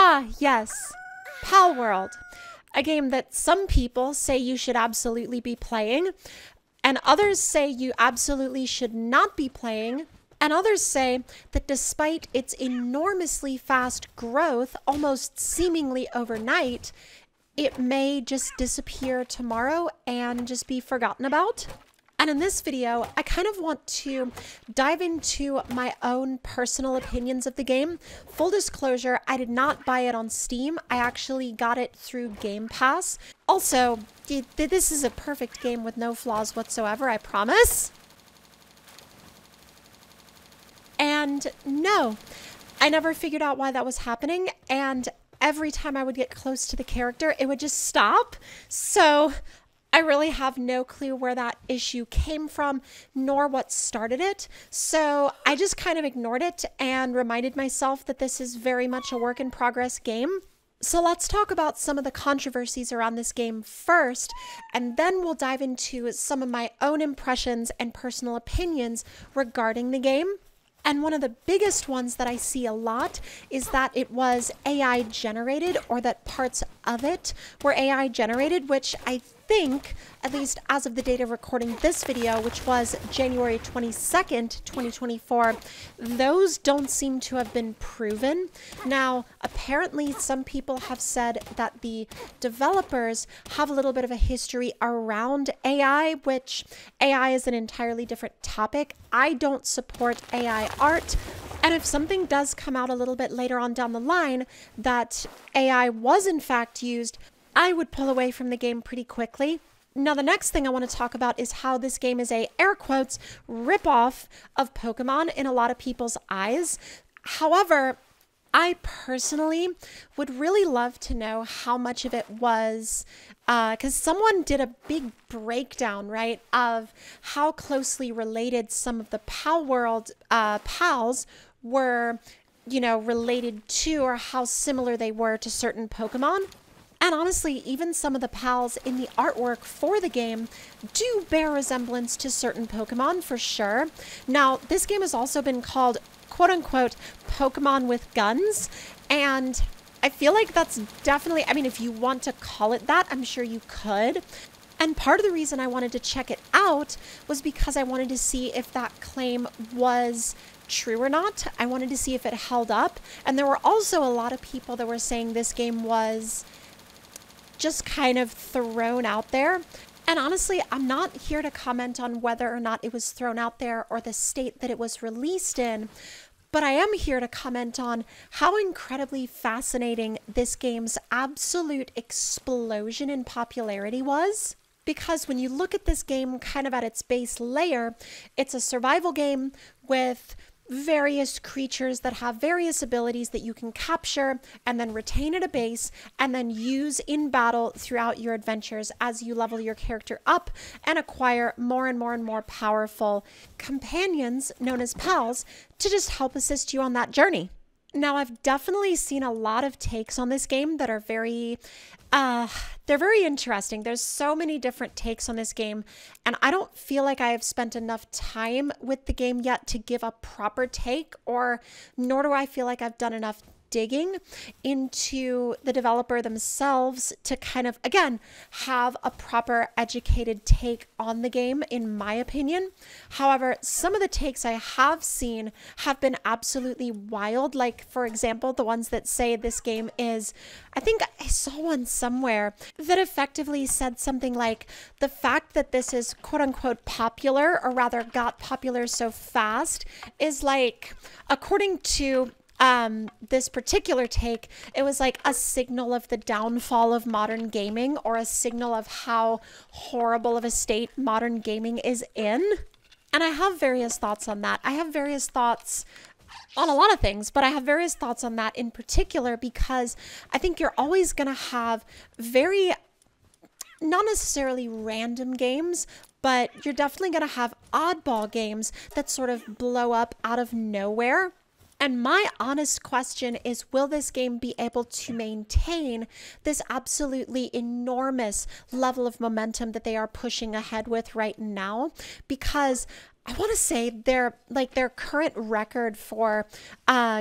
Ah, yes, Palworld, a game that some people say you should absolutely be playing, and others say you absolutely should not be playing, and others say that despite its enormously fast growth, almost seemingly overnight, it may just disappear tomorrow and just be forgotten about. And in this video, I kind of want to dive into my own personal opinions of the game. Full disclosure, I did not buy it on Steam. I actually got it through Game Pass. Also, this is a perfect game with no flaws whatsoever, I promise. And no, I never figured out why that was happening. And every time I would get close to the character, it would just stop. So I really have no clue where that issue came from, nor what started it. So I just kind of ignored it and reminded myself that this is very much a work in progress game. So let's talk about some of the controversies around this game first, and then we'll dive into some of my own impressions and personal opinions regarding the game. And one of the biggest ones that I see a lot is that it was AI generated, or that parts of it were AI generated, which I think, at least as of the date of recording this video, which was January 22nd, 2024, those don't seem to have been proven. Now, apparently some people have said that the developers have a little bit of a history around AI, which AI is an entirely different topic. I don't support AI art. And if something does come out a little bit later on down the line that AI was in fact used, I would pull away from the game pretty quickly. Now, the next thing I want to talk about is how this game is a, air quotes, ripoff of Pokemon in a lot of people's eyes. However, I personally would really love to know how much of it was, because someone did a big breakdown, right, of how closely related some of the Palworld pals were, you know, related to, or how similar they were to certain Pokemon. And honestly, even some of the pals in the artwork for the game do bear resemblance to certain Pokemon for sure. Now, this game has also been called, quote unquote, Pokemon with Guns. And I feel like that's definitely, I mean, if you want to call it that, I'm sure you could. And part of the reason I wanted to check it out was because I wanted to see if that claim was true or not. I wanted to see if it held up. And there were also a lot of people that were saying this game was just kind of thrown out there. And honestly, I'm not here to comment on whether or not it was thrown out there or the state that it was released in, but I am here to comment on how incredibly fascinating this game's absolute explosion in popularity was. Because when you look at this game kind of at its base layer, it's a survival game with various creatures that have various abilities that you can capture and then retain at a base and then use in battle throughout your adventures as you level your character up and acquire more and more and more powerful companions known as pals to just help assist you on that journey. Now, I've definitely seen a lot of takes on this game that are very interesting. There's so many different takes on this game, and I don't feel like I have spent enough time with the game yet to give a proper take, or nor do I feel like I've done enough digging into the developer themselves to kind of, again, have a proper educated take on the game, in my opinion. However, some of the takes I have seen have been absolutely wild. Like, for example, the ones that say this game is, I think I saw one somewhere that effectively said something like the fact that this is quote unquote popular, or rather got popular so fast, is like, according to this particular take, it was like a signal of the downfall of modern gaming, or a signal of how horrible of a state modern gaming is in. And I have various thoughts on that. I have various thoughts on a lot of things, but I have various thoughts on that in particular because I think you're always going to have very, not necessarily random games, but you're definitely going to have oddball games that sort of blow up out of nowhere. And my honest question is, will this game be able to maintain this absolutely enormous level of momentum that they are pushing ahead with right now? Because I want to say their current record for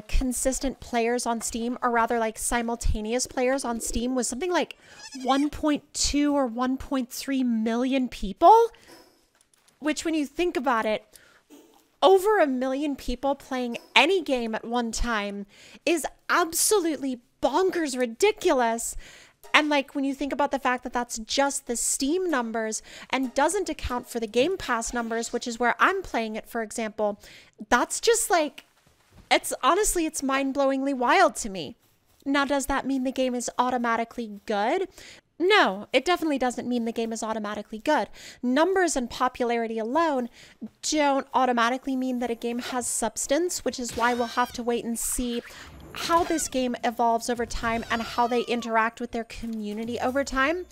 consistent players on Steam, or rather like simultaneous players on Steam, was something like 1.2 or 1.3 million people, which when you think about it, over 1 million people playing any game at one time is absolutely bonkers ridiculous. And like when you think about the fact that that's just the Steam numbers and doesn't account for the Game Pass numbers, which is where I'm playing it, for example, that's just like, it's mind-blowingly wild to me. Now, does that mean the game is automatically good? No, it definitely doesn't mean the game is automatically good. Numbers and popularity alone don't automatically mean that a game has substance, which is why we'll have to wait and see how this game evolves over time and how they interact with their community over time.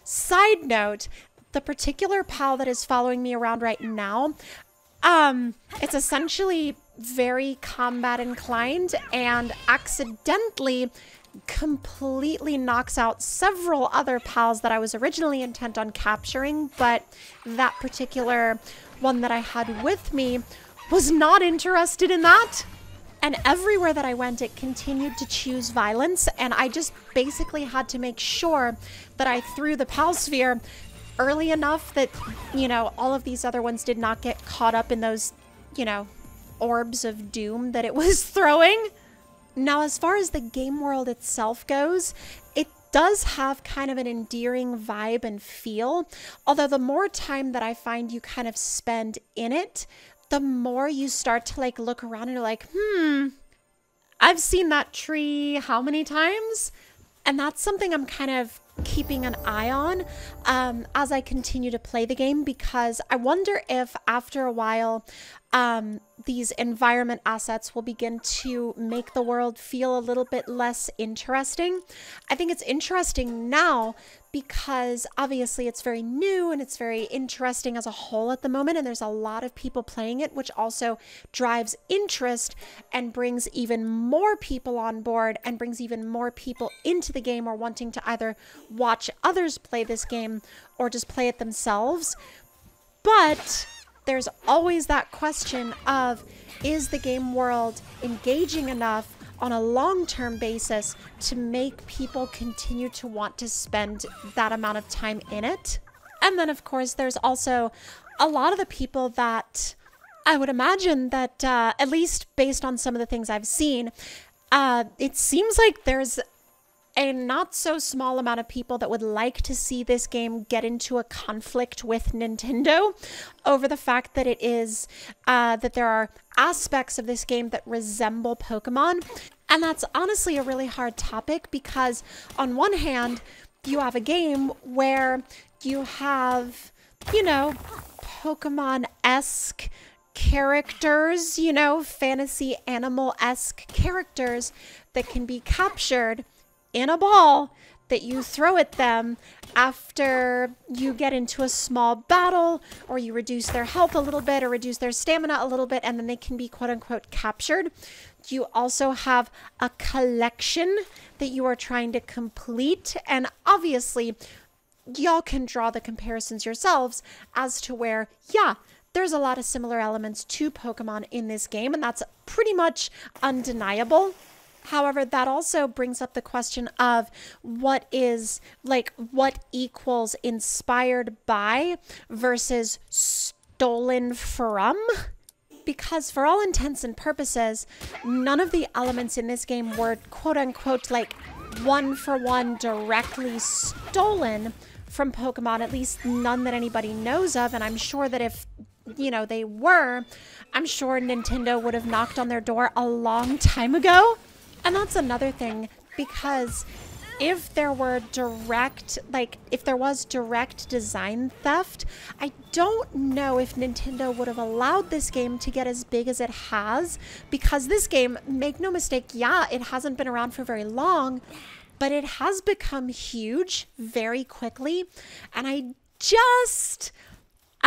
Side note, the particular pal that is following me around right now, it's essentially very combat inclined and accidentally completely knocks out several other pals that I was originally intent on capturing, but that particular one that I had with me was not interested in that. And everywhere that I went, it continued to choose violence, and I just basically had to make sure that I threw the pal sphere early enough that, you know, all of these other ones did not get caught up in those, you know, orbs of doom that it was throwing. Now, as far as the game world itself goes, it does have kind of an endearing vibe and feel, although the more time that I find you kind of spend in it, the more you start to like look around and you're like, I've seen that tree how many times? And that's something I'm kind of keeping an eye on as I continue to play the game, because I wonder if after a while these environment assets will begin to make the world feel a little bit less interesting. I think it's interesting now because obviously it's very new and it's very interesting as a whole at the moment, and there's a lot of people playing it, which also drives interest and brings even more people on board and brings even more people into the game or wanting to either watch others play this game or just play it themselves. But there's always that question of, is the game world engaging enough on a long-term basis to make people continue to want to spend that amount of time in it? And then, of course, there's also a lot of the people that I would imagine that, at least based on some of the things I've seen, it seems like there's a not so small amount of people that would like to see this game get into a conflict with Nintendo over the fact that it is, that there are aspects of this game that resemble Pokemon. And that's honestly a really hard topic because on one hand, you have a game where you have, you know, Pokemon-esque characters, you know, fantasy animal-esque characters that can be captured in a ball that you throw at them after you get into a small battle, or you reduce their health a little bit or reduce their stamina a little bit, and then they can be quote-unquote captured. You also have a collection that you are trying to complete, and obviously y'all can draw the comparisons yourselves as to where, yeah, there's a lot of similar elements to Pokemon in this game, and that's pretty much undeniable. However, that also brings up the question of what equals inspired by versus stolen from. Because for all intents and purposes, none of the elements in this game were quote unquote like one for one directly stolen from Pokemon, at least none that anybody knows of. And I'm sure that if, you know, they were, I'm sure Nintendo would have knocked on their door a long time ago. And that's another thing, because if there were if there was direct design theft, I don't know if Nintendo would have allowed this game to get as big as it has, because this game, make no mistake, yeah, it hasn't been around for very long, but it has become huge very quickly. And I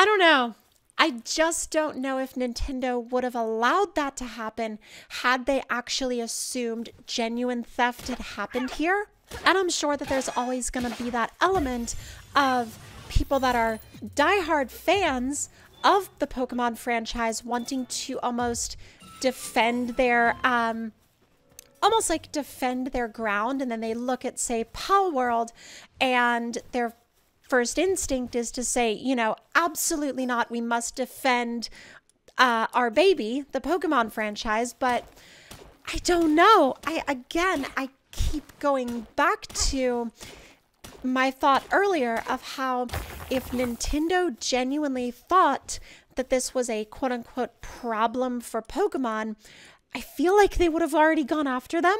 don't know. I just don't know if Nintendo would have allowed that to happen had they actually assumed genuine theft had happened here. And I'm sure that there's always going to be that element of people that are diehard fans of the Pokemon franchise wanting to almost defend their almost like defend their ground, and then they look at, say, Palworld, and their first instinct is to say, you know, absolutely not, we must defend our baby, the Pokemon franchise. But I don't know. I keep going back to my thought earlier of how if Nintendo genuinely thought that this was a quote-unquote problem for Pokemon, I feel like they would have already gone after them.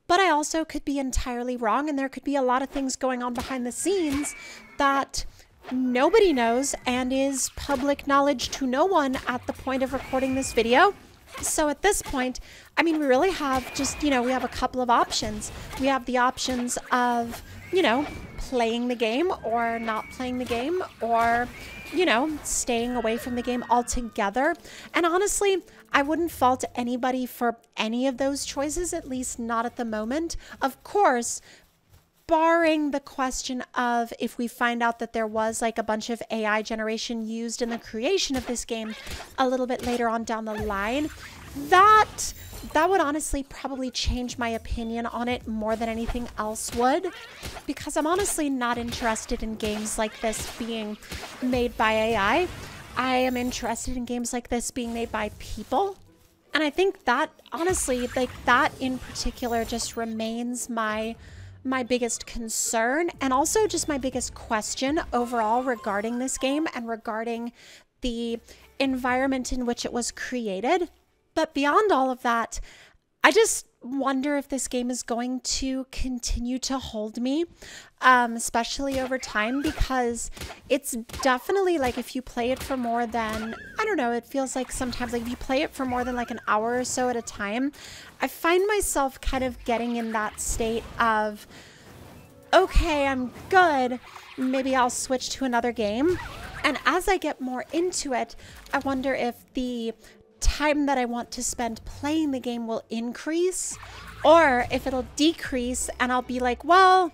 But I also could be entirely wrong, and there could be a lot of things going on behind the scenes that nobody knows and is public knowledge to no one at the point of recording this video. So at this point, I mean, we really have just, you know, we have a couple of options. We have the options of, you know, playing the game or not playing the game, or, you know, staying away from the game altogether. And honestly, I wouldn't fault anybody for any of those choices, at least not at the moment. Of course, barring the question of if we find out that there was like a bunch of AI generation used in the creation of this game a little bit later on down the line, that would honestly probably change my opinion on it more than anything else would, because I'm honestly not interested in games like this being made by AI. I am interested in games like this being made by people. And I think that honestly, like that in particular just remains my biggest concern, and also just my biggest question overall regarding this game and regarding the environment in which it was created. But beyond all of that, I just wonder if this game is going to continue to hold me, especially over time, because it's definitely like if you play it for more than, I don't know, it feels like sometimes like if you play it for more than like an hour or so at a time, I find myself kind of getting in that state of, okay, I'm good, maybe I'll switch to another game. And as I get more into it, I wonder if the time that I want to spend playing the game will increase, or if it'll decrease and I'll be like, well,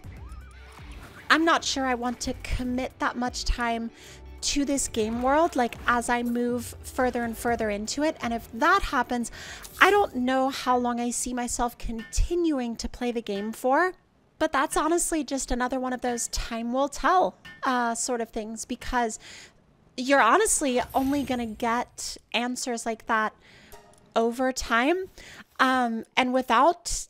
I'm not sure I want to commit that much time to this game world, like as I move further and further into it. And if that happens, I don't know how long I see myself continuing to play the game for. But that's honestly just another one of those time will tell sort of things, because you're honestly only going to get answers like that over time. And without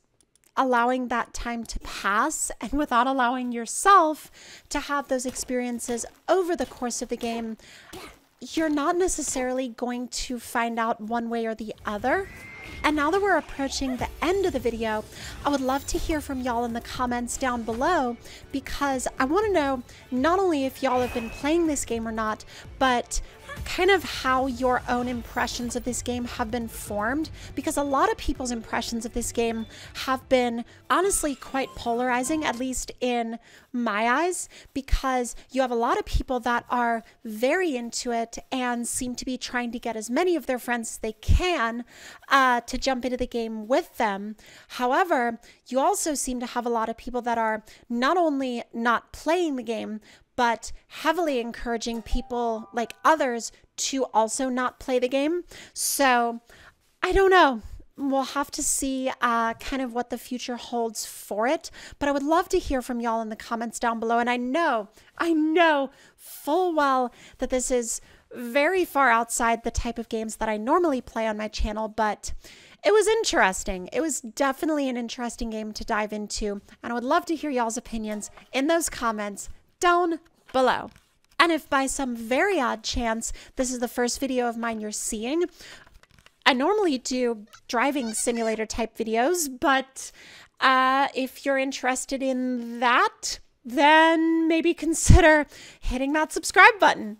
allowing that time to pass, and without allowing yourself to have those experiences over the course of the game, you're not necessarily going to find out one way or the other. And now that we're approaching the end of the video, I would love to hear from y'all in the comments down below, because I want to know not only if y'all have been playing this game or not, but kind of how your own impressions of this game have been formed, because a lot of people's impressions of this game have been honestly quite polarizing, at least in my eyes, because you have a lot of people that are very into it and seem to be trying to get as many of their friends as they can to jump into the game with them. However, you also seem to have a lot of people that are not only not playing the game, but heavily encouraging people like others to also not play the game. So I don't know. We'll have to see kind of what the future holds for it. But I would love to hear from y'all in the comments down below. And I know full well that this is very far outside the type of games that I normally play on my channel, but it was interesting. It was definitely an interesting game to dive into. And I would love to hear y'all's opinions in those comments down below. And if by some very odd chance this is the first video of mine you're seeing, I normally do driving simulator type videos, but if you're interested in that, then maybe consider hitting that subscribe button.